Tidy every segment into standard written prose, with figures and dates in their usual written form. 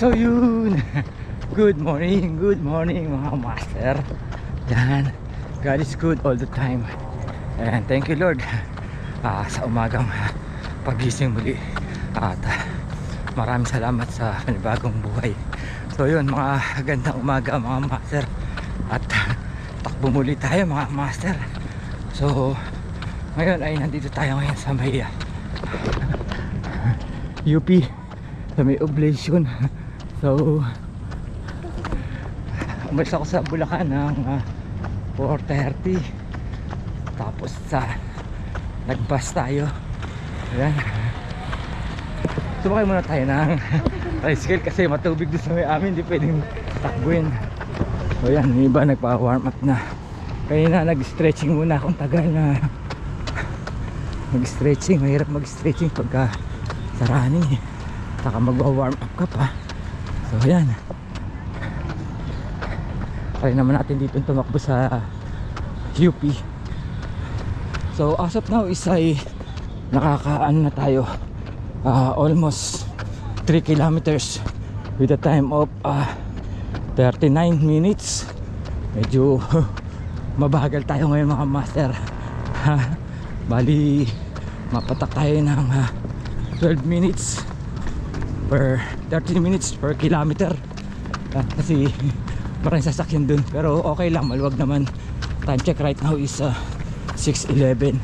So yun. Good morning mga master. Yan, God is good all the time. And thank you Lord sa umagang pagising muli. At maraming salamat sa panibagong buhay. So yun, mga gandang umaga mga master. At takbo muli tayo mga master. So ngayon ay nandito tayo ngayon sa may UP, sa may Oblation. So umalis ako sa Bulacan ng 4:30. Tapos nag-bus tayo. Ayan, sumakay muna tayo ng tricycle kasi matubig doon sa may amin, hindi pwedeng takbuin. So yan, yung iba nagpa-warm up na. Kanina nag-stretching muna akong tagal na mag-stretching. Mahirap mag-stretching pagka sa running saka magwa-warm up ka pa. So yan, try naman natin dito tumakbo sa UP. So as of now is ay nakakaano na tayo, almost 3 kilometers with a time of 39 minutes. Medyo mabagal tayo ngayon mga master. Bali mapatak tayo ng 12 minutes per 13 minutes per kilometer kasi maraming sasakyan dun, pero okay lang, maluwag naman. Time check right now is 6:11.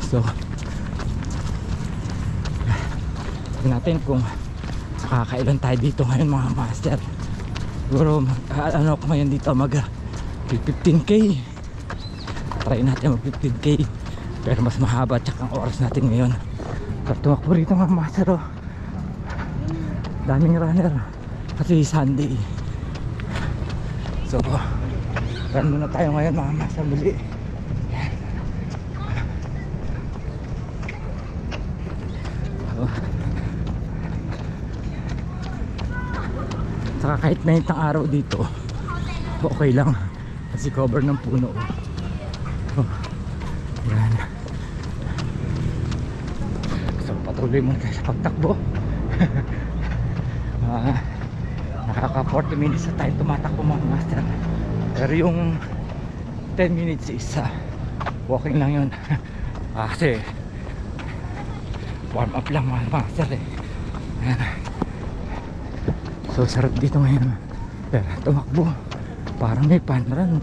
So tignan natin kung makakailan tayo dito ngayon mga master. Siguro ano ko ngayon dito mag 15k. Try natin mag 15k, pero mas mahaba tsaka ang oras natin ngayon. Pero tumakbo rito mga master, oh. Daming runner kasi Sunday. So run muna tayo ngayon mga master muli. Saka kahit mainit ang araw dito, okay lang kasi cover ng puno. Yan. So patuloy muna tayo sa pagtakbo. Nakaka 40 minutes na tayo tumatakbo mga master, pero yung 10 minutes is walking lang yun. Kasi warm up lang mga master eh. So sarap dito ngayon, pero tumakbo parang may fun run.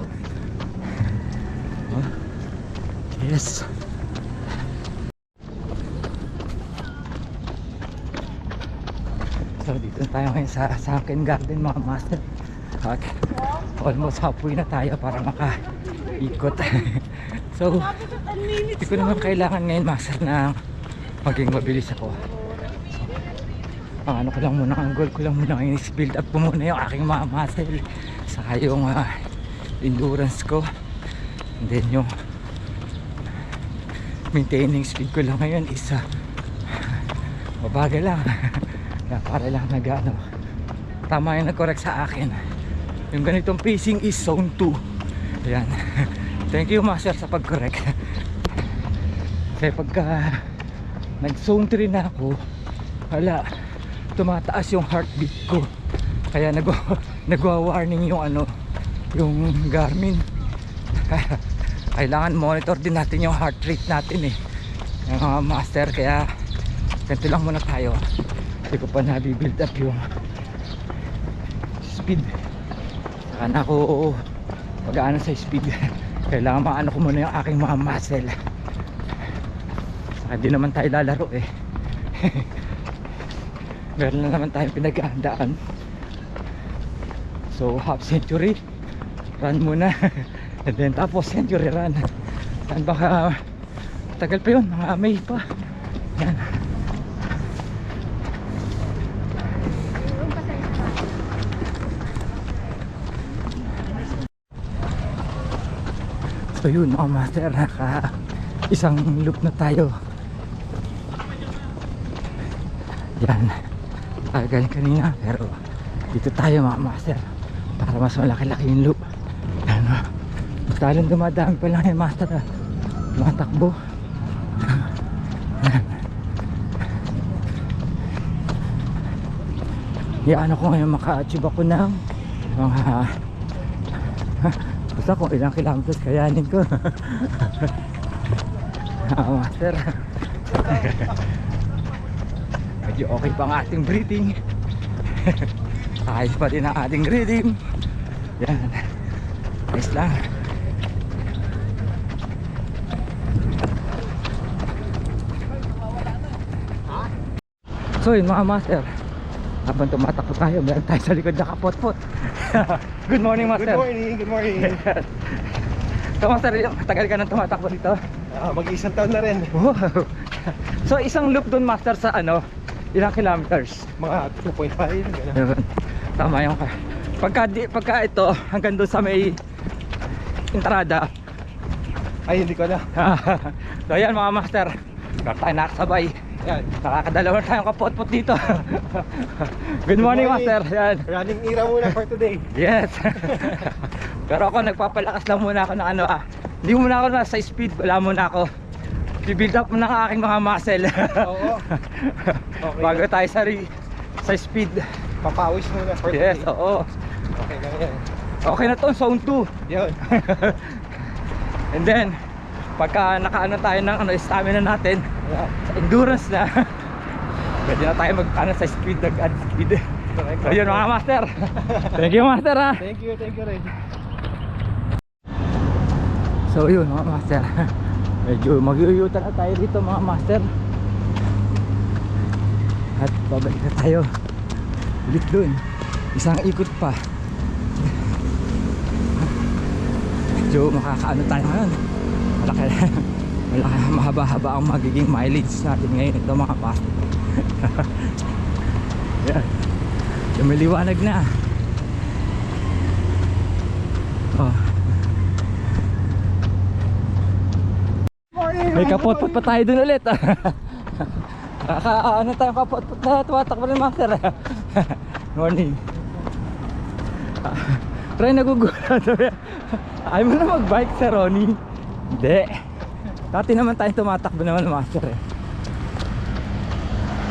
Yes. So dito tayo ngayon sa Sunken Garden mga master. At almost halfway na tayo para makaikot. So hindi ko naman kailangan ngayon master na maging mabilis ako. Ang ano ko lang muna, ang goal ko lang muna ngayon is build up ko muna yung aking mga muscle, saka yung endurance ko, and then yung maintaining speed ko lang ngayon is mabagal lang. Para lang nag-ano, tama yung nag-correct sa akin. Yung ganitong pacing is zone 2. Ayan. Thank you master sa pag-correct. Kasi pagka nag zone 3 na ako, wala, tumataas yung heartbeat ko, kaya nagwa-warning yung ano, yung Garmin. Kailangan monitor din natin yung heart rate natin eh, yung mga master. Kaya ganito lang muna tayo, hindi ko pa nabibuild up yung speed. Saka na ako pag-aano sa speed. Kailangan maano ko muna yung aking mga muscle. Saka di naman tayo lalaro eh. Meron na naman tayong pinaghahandaan. So half century run muna. And then tapos century run. And baka tagal pa yun, mga May pa. Yan. So yun mga master, naka isang loop na tayo. Yan, galing kanina, pero dito tayo mga master para mas malaki-laki yung loop. Ano, talong dumadami pa lang yung master matakbo. Iano ko ngayon maka-achieve ako ng mga basta kung ilang kilometers kayanin ko. Master. Medyo okay pa ang ating breathing. Ayos pa din ang ating breathing. Yan. Ayos lang. So yun mga master, habang tumatakbo tayo, meron tayo sa likod na kapot-pot. Good morning master. Good morning, good morning. So master, tagal ka nang tumatakbo dito? Mag-isang taon na rin. Wow. So isang loop dun master sa ano, ilang kilometers? Mga 2.5. Yun. Tama yung pagka ito hanggang doon sa may entrada. Ay, hindi ko na. So yan mga master, meron tayo nakasabay. Yan. Nakakadalawa tayong kapot-pot dito. Good morning master. Yan. Running era muna for today. Yes. Pero ako nagpapalakas lang muna ako ng ano hindi muna ako na sa speed, wala muna ako. I-build up muna ang aking mga muscle. Oo. Okay. Bago tayo sa speed. Papawis muna for Yes, today. oo. Okay lang yan. Okay na to, zone 2. Yun. And then pagka nakaano tayo ng stamina natin, Yeah. sa endurance na, pwede na tayo mag sa speed, nag-add speed. So yun mga master. Thank you master ha. Thank you Red. So yun mga master, medyo mag-uyutan na tayo dito mga master. At babalik na tayo ulit dun, isang ikot pa. Medyo makakaano tayo ngayon, malaki mahaba-haba ang magiging mileage natin ngayon ito mga master. Yan, lumiliwanag na. Oh. May kapot-pot pa tayo dun ulit. Ano tayo kapot-pot na tumatakbo rin master. Morning. Try nagugulat. Ayaw mo na mag-bike sa Ronnie. Hindi. Dati naman tayo tumatakbo naman master eh.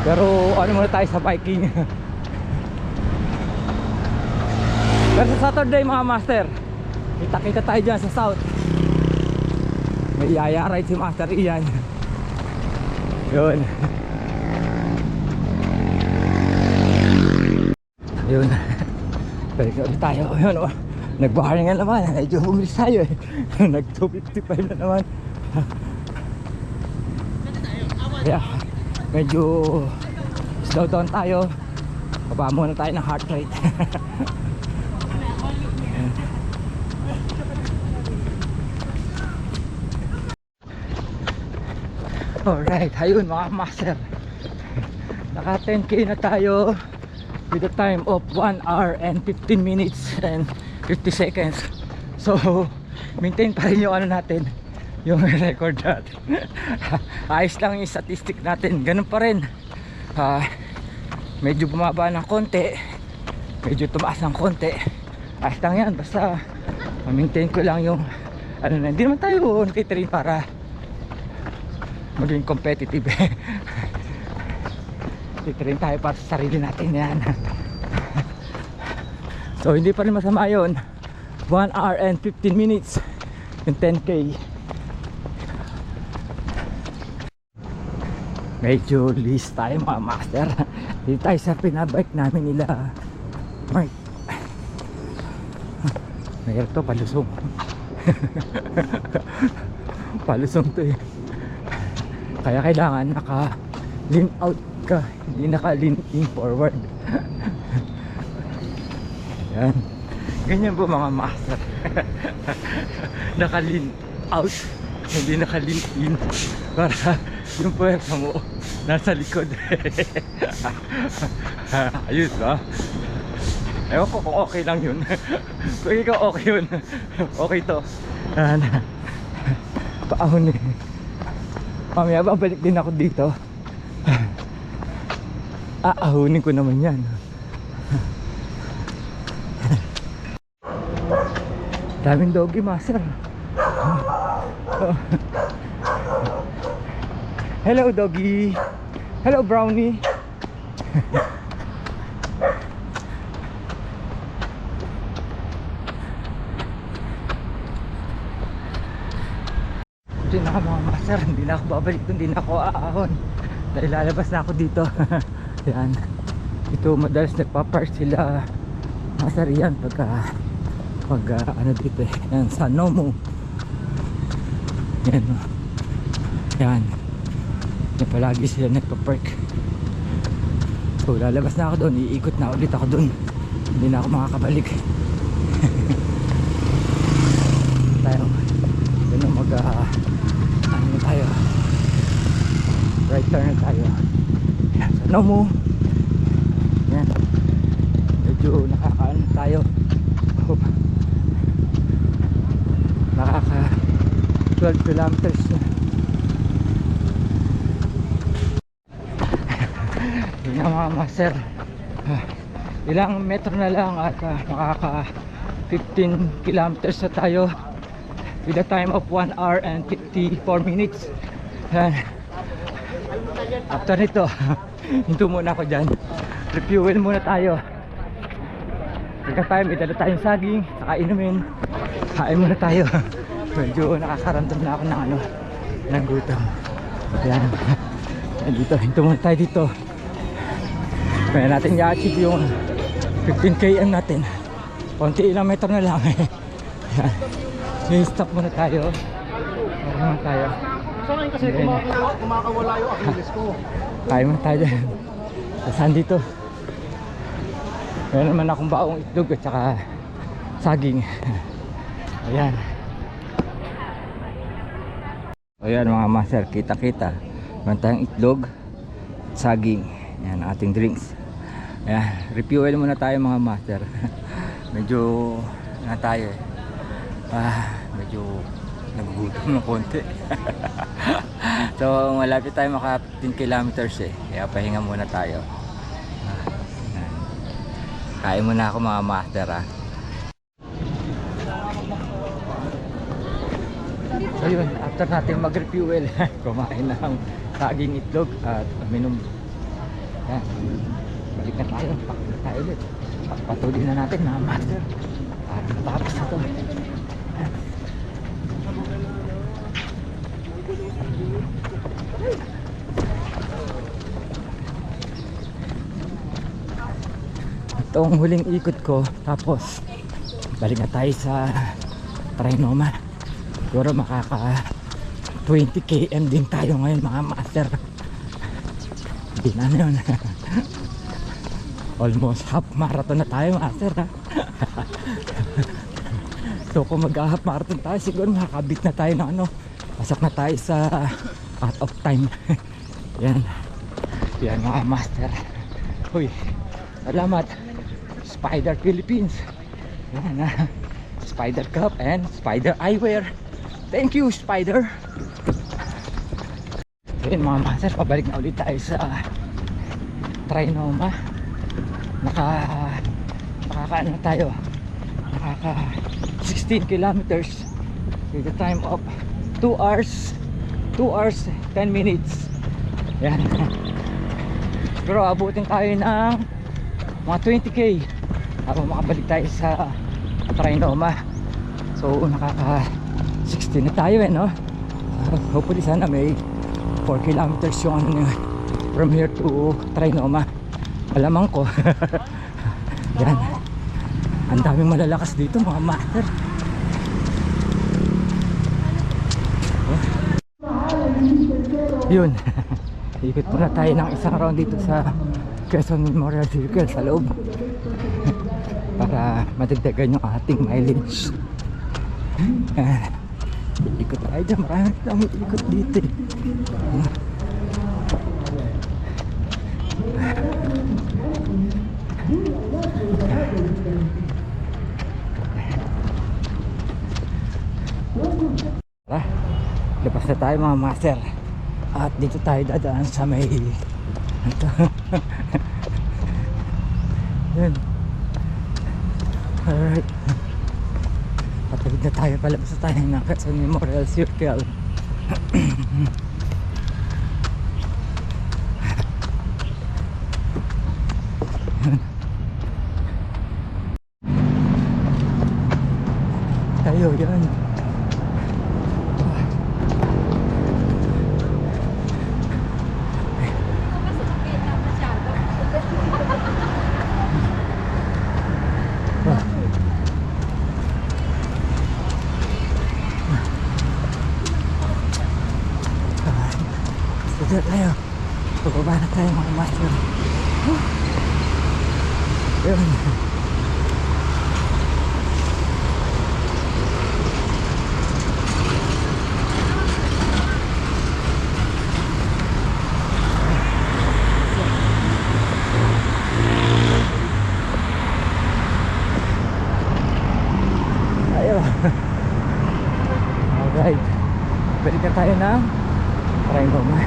Pero ano muna tayo sa biking. Pero sa Saturday mga master, kita-kita tayo dyan sa south. May yaya ride si Master Ian. Yun. Yun. Balik na ulit tayo. Yun o. Nag-barring na naman. Medyo bumilis tayo eh. Nag-255 na naman. Yeah. Medyo slow down tayo. Baba muna tayo ng heart rate. Alright, ayun mga master, naka 10k na tayo with a time of 1 hour and 15 minutes and 50 seconds. So maintain pa rin yung ano natin, yung record natin. Ayos lang yung statistic natin, ganun pa rin. Medyo bumaba ng konti, medyo tumaas ng konti, ayos lang yan. Basta maintain ko lang yung ano na, hindi naman tayo nagtitrain para maging competitive. Titrain tayo para sa sarili natin yan. So hindi pa rin masama yun. 1 hour and 15 minutes yung 10k. Medyo list tayo mga master. Dito tayo sa pinabike namin nila Mark. Mayroon to, palusong. Palusong to eh. Kaya kailangan naka-lean out ka, hindi naka-lean in forward. Yan. Ganyan po mga master. Naka-lean out, hindi naka-lean in. Para yung puwersa mo nasa likod. Ayos ba? Ewan ko kung okay lang yun. Kung ikaw okay yun, okay to. Paahon eh. Mamaya babalik din ako dito. Aahunin ko naman yan. Daming doggy master. Hello doggy. Hello brownie. master, hindi na ako babalik doon, hindi na ako aahon dahil lalabas na ako dito. Yan, ito madalas nagpa-park sila master yan pag ano dito eh. Yan, sa Nomo. Yan, yan, yan palagi sila nagpa-park. So lalabas na ako doon, iikot na ulit ako doon, hindi na ako makakabalik. Tayo doon mag ano na tayo, right turn na tayo. Yan, sa Nomo. Yan, medyo nakakaano tayo, nakaka 12 kilometers na. Yun nga mga master, ilang metro na lang at makaka 15 kilometers na tayo with a time of 1 hour and 54 minutes. Yan. After nito hinto muna ako dyan, refuel muna tayo. Pagka-time, itala tayong saging, saka inumin, kain muna tayo. Medyo nakakaramdam na ako ng ano, ng gutom. Yan. Dito, hinto muna tayo dito. Kaya natin i-achieve yung 15 km natin. Konti ilang metro na lang. Yan. Stop muna tayo. Muna muna tayo. Saan kasi kumakawala yung Achilles ko. Kain muna tayo dyan. Saan dito? Meron naman akong baong itlog at saka saging. Ayan. Ayan mga master, kita-kita. Meron tayong itlog, saging. Ayan, ating drinks. Ayan, refuel muna tayo mga master. Medyo na tayo eh. Medyo nagugutom ng konti. So malapit tayo maka 15 kilometers eh. Kaya pahinga muna tayo. Kain muna ako mga master So yun, after natin mag-refuel, kumain ng saging, itlog at minum. Yan, balik na tayo, pakit na tayo ulit. Patuloy na natin mga master para matapos na to. Itong huling ikot ko, tapos balik na tayo sa Trinoma. Siguro makaka 20 km din tayo ngayon mga master. Hindi na yun. Almost half marathon na tayo master So kung mag-half marathon tayo, siguro makakabit na tayo ng ano, pasok na tayo sa out of time. Yan, yan mga master. Uy, salamat Spider Philippines. Yan Spider Cup and Spider Eyewear. Thank you Spider. Yan mga master, pabalik na ulit tayo sa Trinoma. Nakakaano na tayo, nakaka 16 kilometers with a time of 2 hours 10 minutes. Yan. Pero abutin tayo ng mga 20k habang makabalik tayo sa Trinoma. So nakaka 16 na tayo eh, no? Hopefully sana may 4 kilometers yung ano nyo, from here to Trinoma. Alamang ko. Yan, ang daming malalakas dito mga master. Yun. Ikot muna tayo ng isang round dito sa Quezon Memorial Circle sa loob para madagdagan yung ating mileage. Ikot tayo dyan, marami lang ikot dito eh. Tara, labas na tayo mga master. At dito tayo dadaan sa may ito. Yun. Alright, patawid na tayo, palabas na tayo ng Quezon Memorial Circle. Tayo yan. tayo mga master. Yun. Ayun. Alright. Balik na tayo ng Trinoma.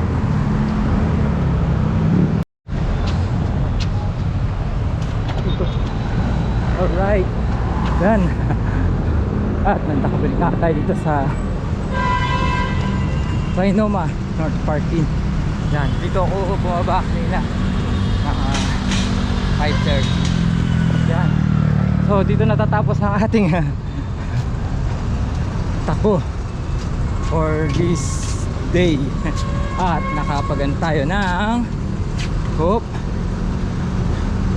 Alright. Yan. At nantakabalik na tayo dito sa Trinoma North Parking. Yan. Dito ako bumaba kanina. 5:30. Yan. So dito natatapos ang ating takbo for this day. At nakapagan tayo ng hope.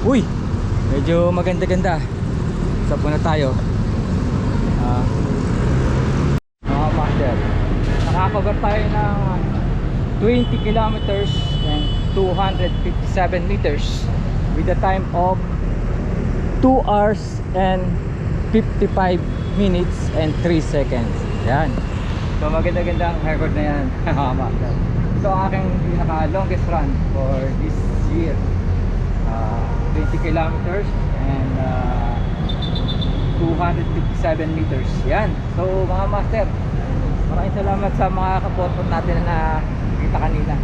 Uy! Medyo maganda-ganda. Sa na tayo. Mga master. Nakakabar tayo ng 20 kilometers and 257 meters with a time of 2 hours and 55 minutes and 3 seconds. Yan. So maganda-ganda ang record na yan. Mga master. Ito ang aking pinaka longest run for this year. 20 kilometers and 257 meters. Yan. So mga master, maraming salamat sa mga kapotpot natin na nakita kanina,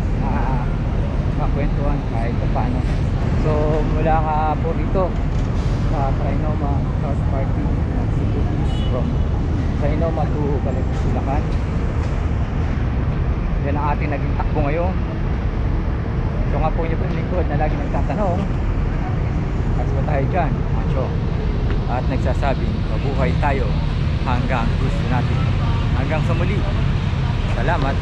makakwentuhan kahit paano. So mula ka po dito sa Trinoma North Parking from Trinoma to Bulacan. Yan ang ating naging takbo ngayon. So nga po niyo po yung lingkod na lagi nagtatanong, kasi ba tayo dyan, macho, at nagsasabing mabuhay tayo hanggang gusto natin. Hanggang sa muli, salamat.